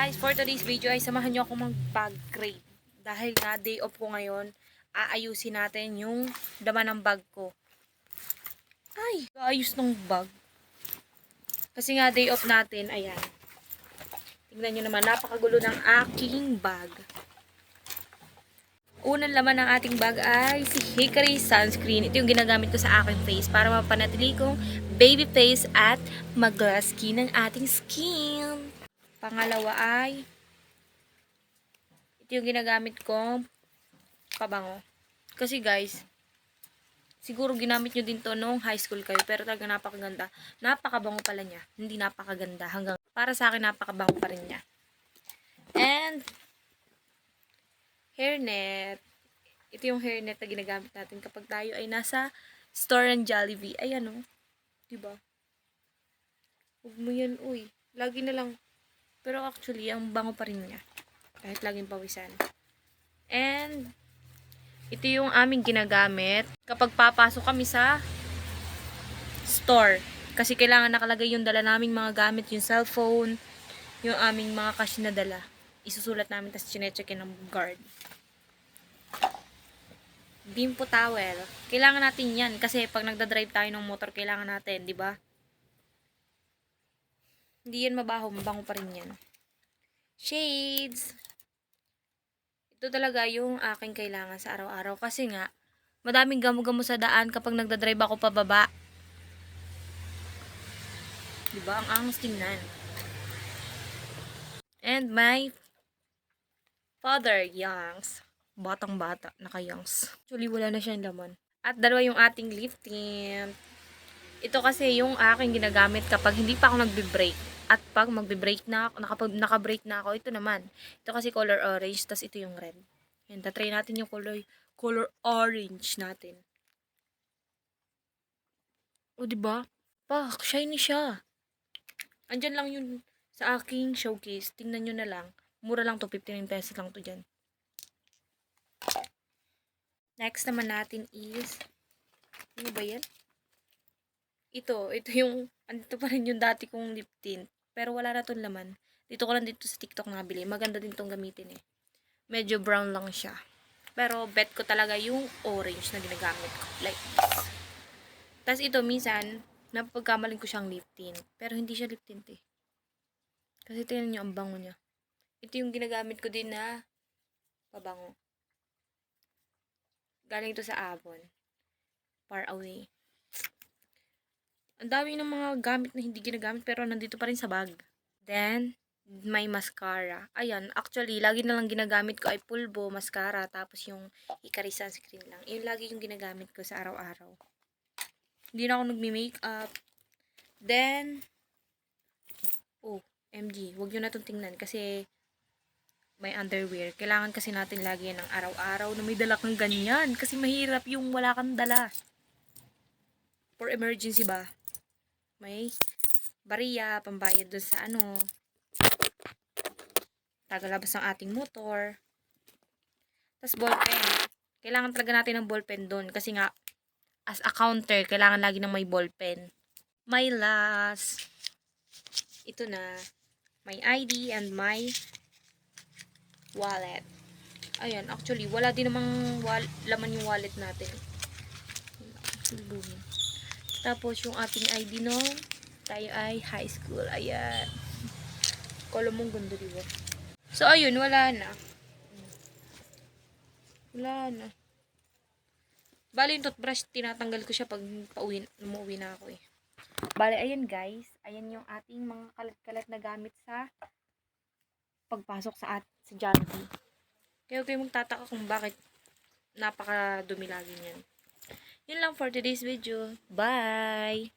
guys, for today's video ay samahan nyo ako mag-bag grade. Dahil nga day off ko ngayon, aayusin natin yung laman ng bag ko. Ay, ayos ng bag. Kasi nga day off natin, ayan. Tingnan nyo naman, napakagulo ng aking bag. Unang laman ng ating bag ay si Hickory Sunscreen. Ito yung ginagamit ko sa aking face para mapanatili kong baby face at mag-glass skin ng ating skin. Pangalawa ay ito yung ginagamit kong pabango. Kasi guys, siguro ginamit nyo din to nung high school kayo, pero talaga napakaganda. Napakabango pala niya. Hindi napakaganda. Hanggang para sa akin napakabango pa rin niya. And hairnet. Ito yung hairnet na ginagamit natin kapag tayo ay nasa store ng Jollibee. Ayan o. Diba? Huwag mo yan, uy. Lagi na lang. Pero actually, ang bango pa rin niya. Kahit laging pawisan. And ito yung aming ginagamit kapag papasok kami sa store. Kasi kailangan nakalagay yung dala naming mga gamit, yung cellphone, yung aming mga cash na dala. Isusulat namin, tapos chinecheck ng guard. Bimpo towel. Kailangan natin yan kasi pag nagdadrive tayo ng motor, kailangan natin, di ba? Hindi yan mabaho, mabango pa rin yan. Shades. Ito talaga yung aking kailangan sa araw-araw kasi nga, madaming gamo-gamo sa daan kapag nagdadrive ako pababa. Diba? Ang angas tingnan. And my father, Youngs. Batang-bata, naka-Youngs. Actually, wala na siyang laman. At dalawa yung ating lip tint. Ito kasi yung aking ginagamit kapag hindi pa ako nagbe-brake. At pag magbe-brake na ako, naka-brake na ako, ito naman. Ito kasi color orange, tas ito yung red. Yan, tatry natin yung color orange natin. O, diba? Pak, shiny siya. Andyan lang yun sa aking showcase. Tingnan nyo na lang. Mura lang to, 59 pesos lang to dyan. Next naman natin is, ano ba yan? Ito yung, andito pa rin yung dati kong lip tint. Pero wala na tong laman. Dito ko lang dito sa TikTok nabili. Maganda din tong gamitin eh. Medyo brown lang siya. Pero bet ko talaga yung orange na ginagamit ko. Like this. Tapos ito minsan, napagkamaling ko siyang lip tint. Pero hindi siya lip tint eh. Kasi tingnan nyo ang bango niya. Ito yung ginagamit ko din na pabango. Galing ito sa Avon. Far Away. Ang dami ng mga gamit na hindi ginagamit pero nandito pa rin sa bag. Then, may mascara. Ayan, actually, lagi na lang ginagamit ko ay pulbo, mascara, tapos yung Hickory Sunscreen lang. Yung lagi yung ginagamit ko sa araw-araw. Hindi na ako nagmi-makeup. Then, oh, MG, huwag nyo na itong tingnan kasi may underwear. Kailangan kasi natin lagi ng araw-araw na may dala kang ganyan kasi mahirap yung wala kang dala. For emergency ba? May bariya, pambayad doon sa tagalabas ng ating motor. Tapos ballpen. Kailangan talaga natin ng ballpen doon kasi nga as a counter, kailangan lagi ng may ballpen. My last. Ito na. My ID and my wallet. Ayan, actually, wala din namang laman yung wallet natin. Tapos yung ating ID no, tayo ay high school. Ayan. Kala mong ganda, diba? So, ayun, wala na. Wala na. Bali, yung toothbrush, tinatanggal ko siya pag umuwi na ako eh. Bali, ayan guys. Ayan yung ating mga kalat-kalat na gamit sa pagpasok sa Jollibee. Kaya kayo magtataka kung bakit napakadumi lagi niyan. Yun lang for today's video. Bye!